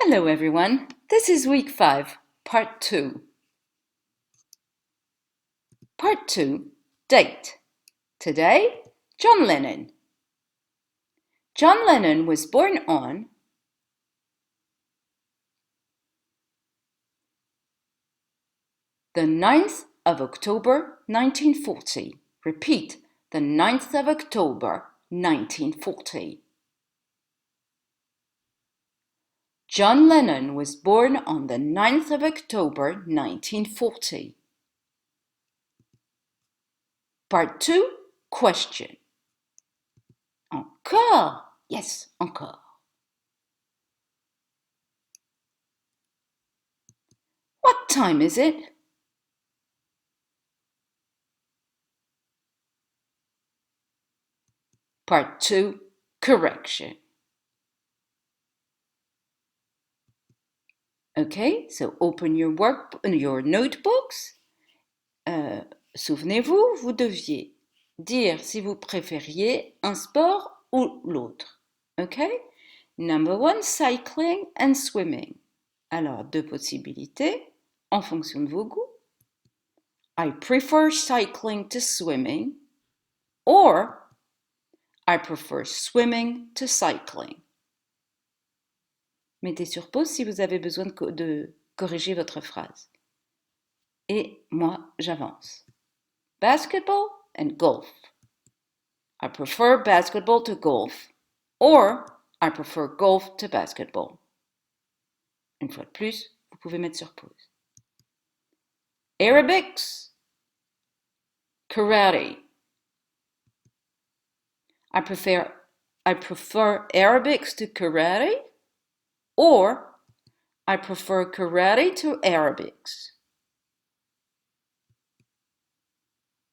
Hello everyone, this is week 5, part 2. Part 2, date. Today, John Lennon. John Lennon was born on the 9th of October 1940. Repeat, the 9th of October 1940. John Lennon was born on the 9th of October 1940. Part 2, question. Encore? Yes, encore. What time is it? Part 2, correction. Okay, so open your notebooks. Souvenez-vous, vous deviez dire si vous préfériez un sport ou l'autre. Okay? Number 1, cycling and swimming. Alors, deux possibilités en fonction de vos goûts. I prefer cycling to swimming, or I prefer swimming to cycling. Mettez sur pause si vous avez besoin de corriger votre phrase. Et moi, j'avance. Basketball and golf. I prefer basketball to golf, or I prefer golf to basketball. Une fois de plus, vous pouvez mettre sur pause. Aerobics, karate. I prefer aerobics to karate, or I prefer karate to aerobics.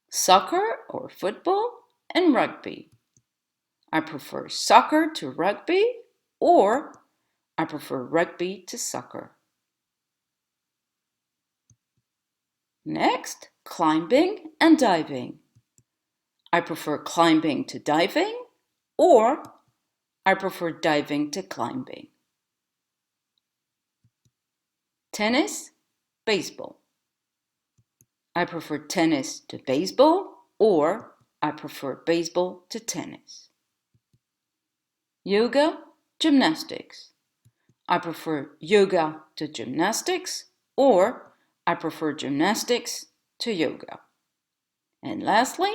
Soccer or football and rugby. I prefer soccer to rugby, or I prefer rugby to soccer. Next, climbing and diving. I prefer climbing to diving, or I prefer diving to climbing. Tennis, baseball. I prefer tennis to baseball, or I prefer baseball to tennis. Yoga, gymnastics. I prefer yoga to gymnastics, or I prefer gymnastics to yoga. And lastly,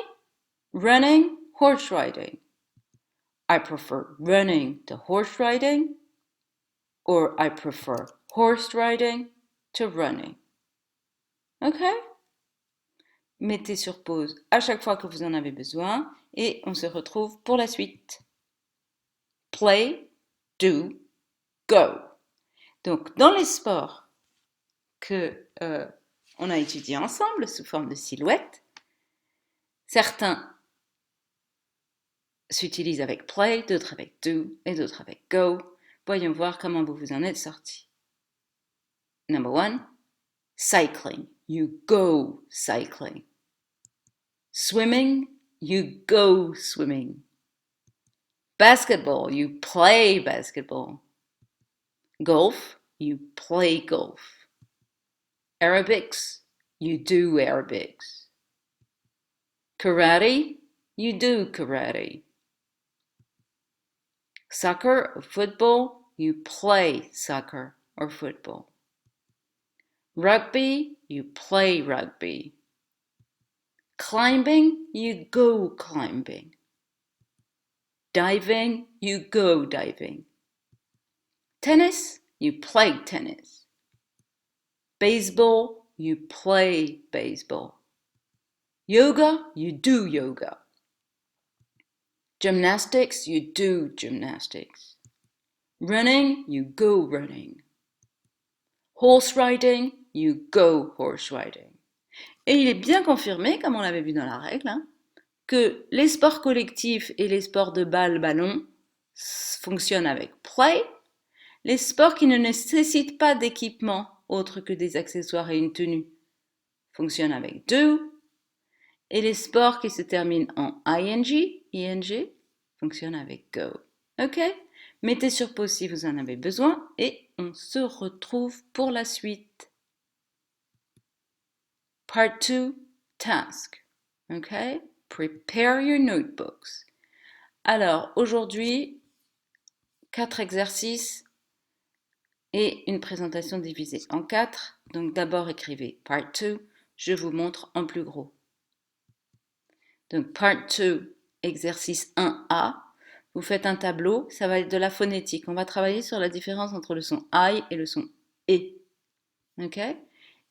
running, horse riding. I prefer running to horse riding, or I prefer horse riding to running. Okay? Mettez sur pause à chaque fois que vous en avez besoin et on se retrouve pour la suite. Play, do, go. Donc, dans les sports que on a étudiés ensemble sous forme de silhouette, certains s'utilisent avec play, d'autres avec do et d'autres avec go. Voyons voir comment vous vous en êtes sortis. Number 1, cycling. You go cycling. Swimming, you go swimming. Basketball, you play basketball. Golf, you play golf. Aerobics, you do aerobics. Karate, you do karate. Soccer or football, you play soccer or football. Rugby, you play rugby. Climbing, you go climbing. Diving, you go diving. Tennis, you play tennis. Baseball, you play baseball. Yoga, you do yoga. Gymnastics, you do gymnastics. Running, you go running. Horse riding, you go horse riding. Et il est bien confirmé, comme on l'avait vu dans la règle, que les sports collectifs et les sports de balle-ballon fonctionnent avec play. Les sports qui ne nécessitent pas d'équipement autre que des accessoires et une tenue fonctionnent avec do. Et les sports qui se terminent en ing fonctionnent avec go. Ok? Mettez sur pause si vous en avez besoin et on se retrouve pour la suite. Part 2, task. Okay? Prepare your notebooks. Alors, aujourd'hui, 4 exercices et une présentation divisée en 4. Donc d'abord écrivez Part 2, je vous montre en plus gros. Donc Part 2, exercice 1A, vous faites un tableau, ça va être de la phonétique. On va travailler sur la différence entre le son I et le son E. Ok?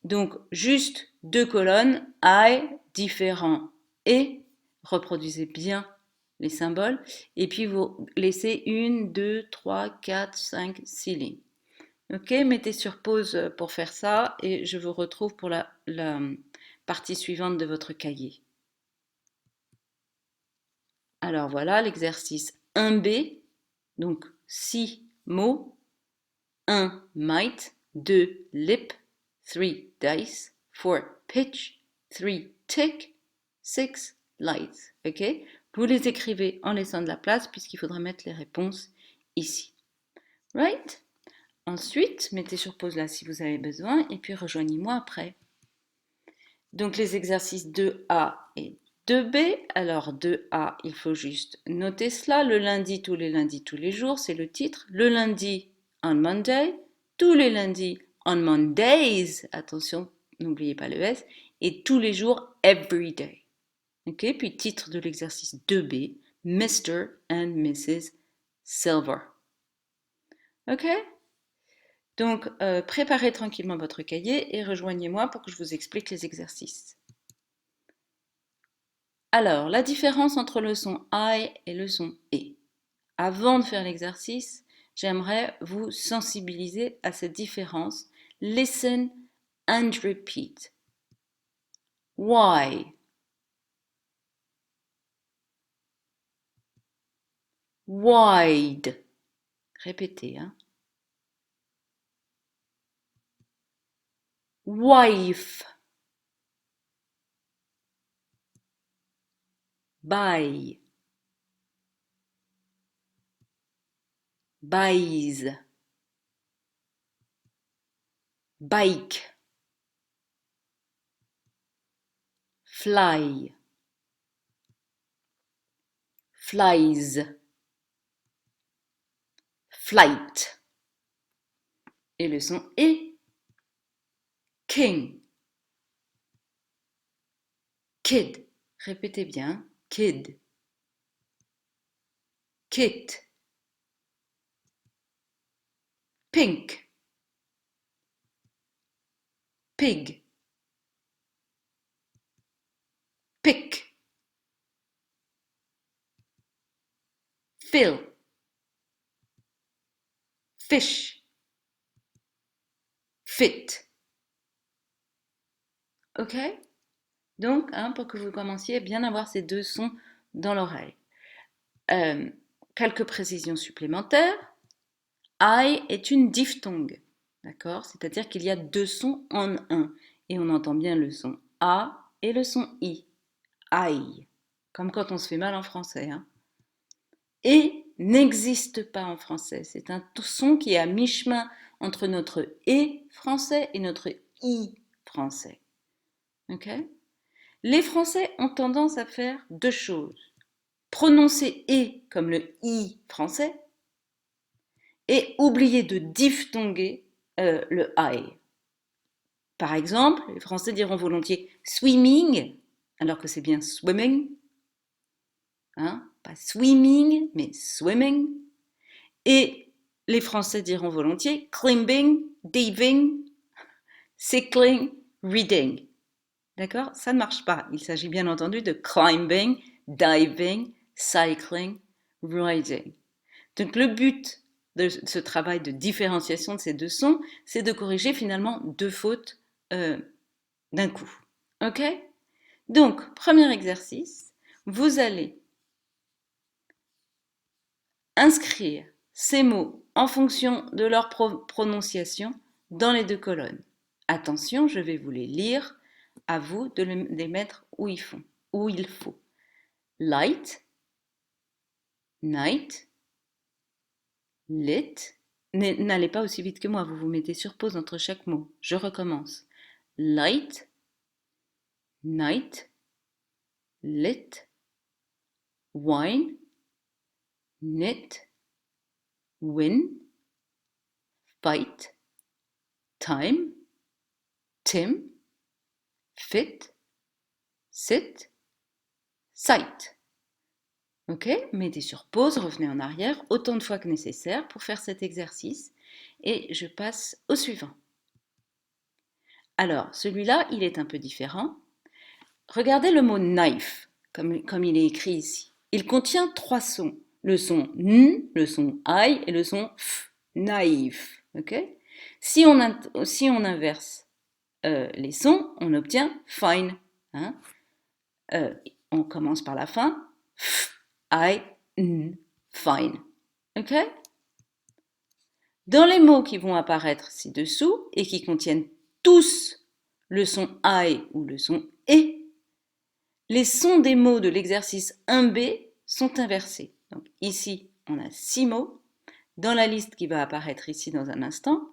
Donc juste 2 colonnes, I, différent, E, reproduisez bien les symboles, et puis vous laissez 1, 2, 3, 4, 5, 6 lignes. Ok, mettez sur pause pour faire ça et je vous retrouve pour la partie suivante de votre cahier. Alors voilà l'exercice 1B, donc 6 mots. 1 might, 2 lip, 3 dice, 4 pitch, 3 tick, 6 lights. Ok, vous les écrivez en laissant de la place puisqu'il faudra mettre les réponses ici. Right? Ensuite, mettez sur pause là si vous avez besoin et puis rejoignez-moi après. Donc les exercices 2A et 2B. Alors 2A, il faut juste noter cela. Le lundi, tous les lundis, tous les jours, c'est le titre. Le lundi, on Monday. Tous les lundis, on Mondays. Attention, n'oubliez pas le S. Et tous les jours, every day. Ok, puis titre de l'exercice 2B, Mr. and Mrs. Silver. Ok? Donc, préparez tranquillement votre cahier et rejoignez-moi pour que je vous explique les exercices. Alors, la différence entre le son I et le son E. Avant de faire l'exercice, j'aimerais vous sensibiliser à cette différence. Listen and repeat. Why? Wide. Répétez, hein. Wife. Buy. Buys. Bike. Fly. Flies. Flight. Et le son E. King. Kid. Répétez bien. Kid. Kit. Pink. Pig. Pick. Fill. Fish. Fit. Ok? Donc, hein, pour que vous commenciez à bien avoir ces deux sons dans l'oreille. Quelques précisions supplémentaires. I est une diphtongue. D'accord? C'est-à-dire qu'il y a deux sons en un. Et on entend bien le son A et le son I. I. Comme quand on se fait mal en français. Hein. Et n'existe pas en français. C'est un son qui est à mi-chemin entre notre et français et notre i français. Ok? Les Français ont tendance à faire deux choses. Prononcer et comme le i français et oublier de diphtonguer le I. Par exemple, les Français diront volontiers swimming alors que c'est bien swimming. Hein? Pas swimming, mais swimming. Et les Français diront volontiers climbing, diving, cycling, reading. D'accord? Ça ne marche pas. Il s'agit bien entendu de climbing, diving, cycling, riding. Donc le but de ce travail de différenciation de ces deux sons, c'est de corriger finalement deux fautes d'un coup. Ok? Donc, premier exercice, vous allez inscrire ces mots en fonction de leur prononciation dans les deux colonnes. Attention, je vais vous les lire, à vous de les mettre où il faut. Light, night, lit. N'allez pas aussi vite que moi, vous vous mettez sur pause entre chaque mot. Je recommence. Light, night, lit, wine, knit, win, fight, time, Tim, fit, sit, sight. Ok, mettez sur pause, revenez en arrière autant de fois que nécessaire pour faire cet exercice et je passe au suivant. Alors, celui-là, il est un peu différent. Regardez le mot knife, comme il est écrit ici. Il contient 3 sons. Le son n, le son I et le son f. Knife. Ok. Si on inverse les sons, on obtient fine. Hein. On commence par la fin. F, I, n, fine. Ok. Dans les mots qui vont apparaître ci-dessous et qui contiennent tous le son I ou le son E, les sons des mots de l'exercice 1B sont inversés. Donc ici, on a 6 mots. Dans la liste qui va apparaître ici dans un instant,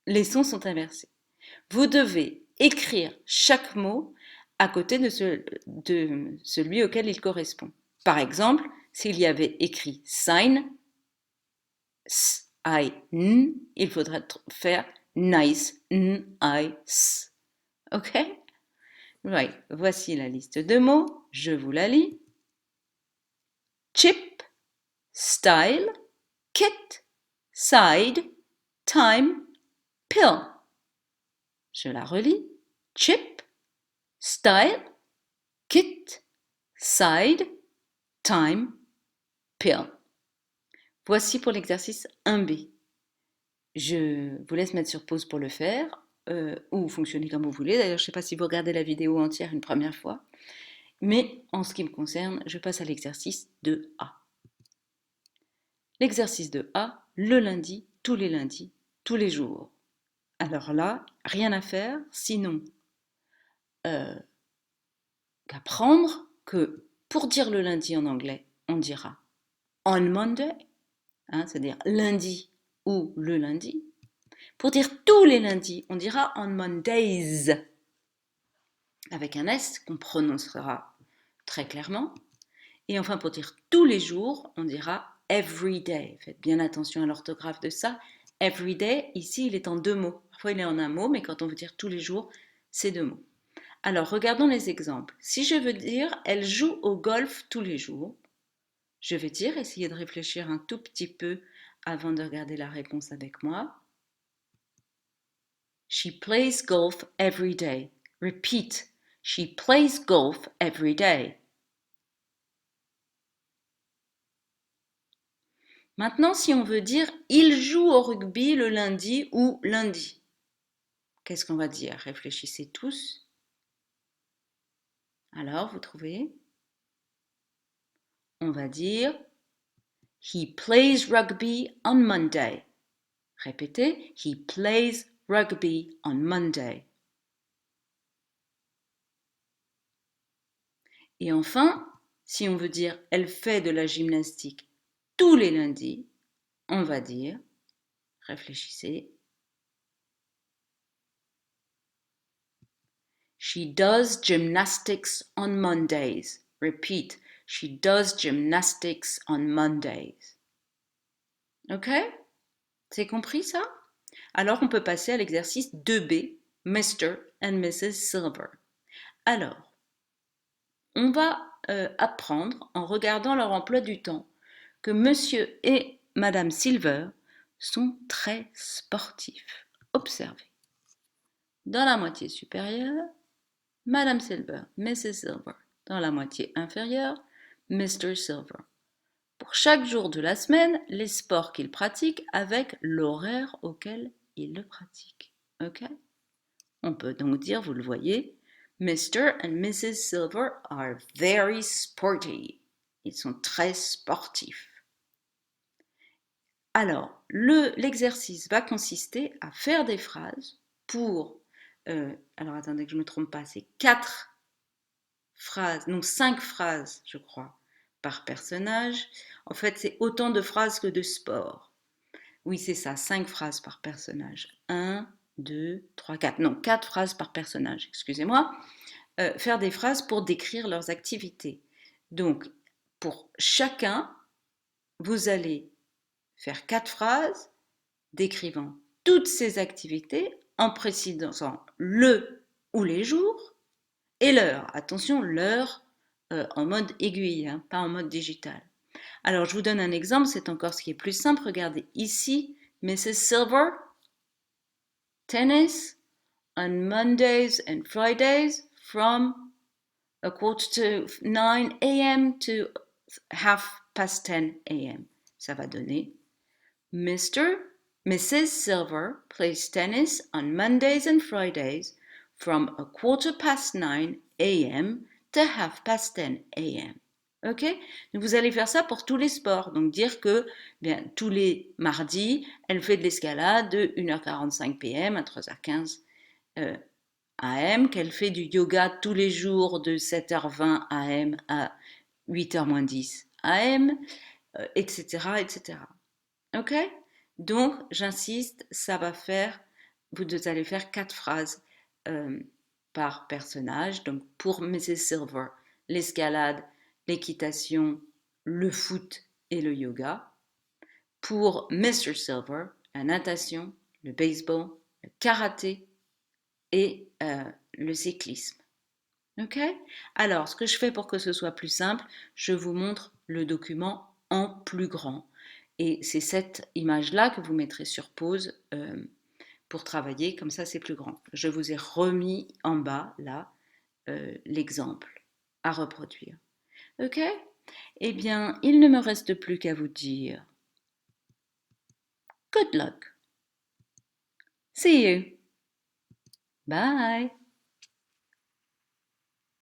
les sons sont inversés. Vous devez écrire chaque mot à côté de celui auquel il correspond. Par exemple, s'il y avait écrit sign, s, I, n, il faudrait faire nice, n, I, s. Ok? Right. Voici la liste de mots. Je vous la lis. Chip, style, kit, side, time, pill. Je la relis. Chip, style, kit, side, time, pill. Voici pour l'exercice 1B. Je vous laisse mettre sur pause pour le faire, ou fonctionner comme vous voulez. D'ailleurs, je ne sais pas si vous regardez la vidéo entière une première fois. Mais en ce qui me concerne, je passe à l'exercice 2A. L'exercice de A, le lundi, tous les lundis, tous les jours. Alors là, rien à faire, sinon qu'apprendre que pour dire le lundi en anglais, on dira on Monday, hein, c'est-à-dire lundi ou le lundi. Pour dire tous les lundis, on dira on Mondays, avec un S qu'on prononcera très clairement. Et enfin, pour dire tous les jours, on dira every day. Faites bien attention à l'orthographe de ça. Every day, ici, il est en 2 mots. Parfois, il est en un mot, mais quand on veut dire tous les jours, c'est 2 mots. Alors, regardons les exemples. Si je veux dire elle joue au golf tous les jours, je vais dire, essayez de réfléchir un tout petit peu avant de regarder la réponse avec moi. She plays golf every day. Repeat. She plays golf every day. Maintenant, si on veut dire il joue au rugby le lundi ou lundi, qu'est-ce qu'on va dire? Réfléchissez tous. Alors, vous trouvez? On va dire he plays rugby on Monday. Répétez, he plays rugby on Monday. Et enfin, si on veut dire elle fait de la gymnastique tous les lundis, on va dire, réfléchissez, she does gymnastics on Mondays. Repeat, she does gymnastics on Mondays. Ok? C'est compris ça? Alors on peut passer à l'exercice 2B, Mr. and Mrs. Silver. Alors, on va apprendre en regardant leur emploi du temps que Monsieur et Madame Silver sont très sportifs. Observez. Dans la moitié supérieure, Madame Silver, Mrs. Silver. Dans la moitié inférieure, Mr. Silver. Pour chaque jour de la semaine, les sports qu'ils pratiquent avec l'horaire auquel ils le pratiquent. Ok? On peut donc dire, vous le voyez, Mr. and Mrs. Silver are very sporty. Ils sont très sportifs. Alors, l'exercice va consister à faire des phrases pour... alors, attendez que je ne me trompe pas, c'est 4 phrases, non 5 phrases, je crois, par personnage. En fait, c'est autant de phrases que de sports. Oui, c'est ça, 5 phrases par personnage. 1, 2, 3, 4. Non, 4 phrases par personnage, excusez-moi. Faire des phrases pour décrire leurs activités. Donc, pour chacun, vous allez faire 4 phrases décrivant toutes ces activités en précisant le ou les jours et l'heure. Attention, l'heure en mode aiguille, hein, pas en mode digital. Alors, je vous donne un exemple, c'est encore ce qui est plus simple. Regardez ici, Mrs. Silver, tennis on Mondays and Fridays from a quarter to 9 a.m. to 10:30 a.m. Ça va donner Mrs. Silver plays tennis on Mondays and Fridays from a 9:15 a.m. to 10:30 a.m. Ok? Donc vous allez faire ça pour tous les sports. Donc dire que bien, tous les mardis, elle fait de l'escalade de 1h45 p.m. à 3h15 AM, qu'elle fait du yoga tous les jours de 7h20 AM à 8h moins 10 AM, etc., etc. Ok? Donc, j'insiste, vous allez faire 4 phrases par personnage. Donc, pour Mrs. Silver, l'escalade, l'équitation, le foot et le yoga. Pour Mr. Silver, la natation, le baseball, le karaté et le cyclisme. Ok? Alors, ce que je fais pour que ce soit plus simple, je vous montre le document en plus grand. Et c'est cette image-là que vous mettrez sur pause pour travailler, comme ça c'est plus grand. Je vous ai remis en bas, là, l'exemple à reproduire. Ok? Eh bien, il ne me reste plus qu'à vous dire good luck. See you. Bye.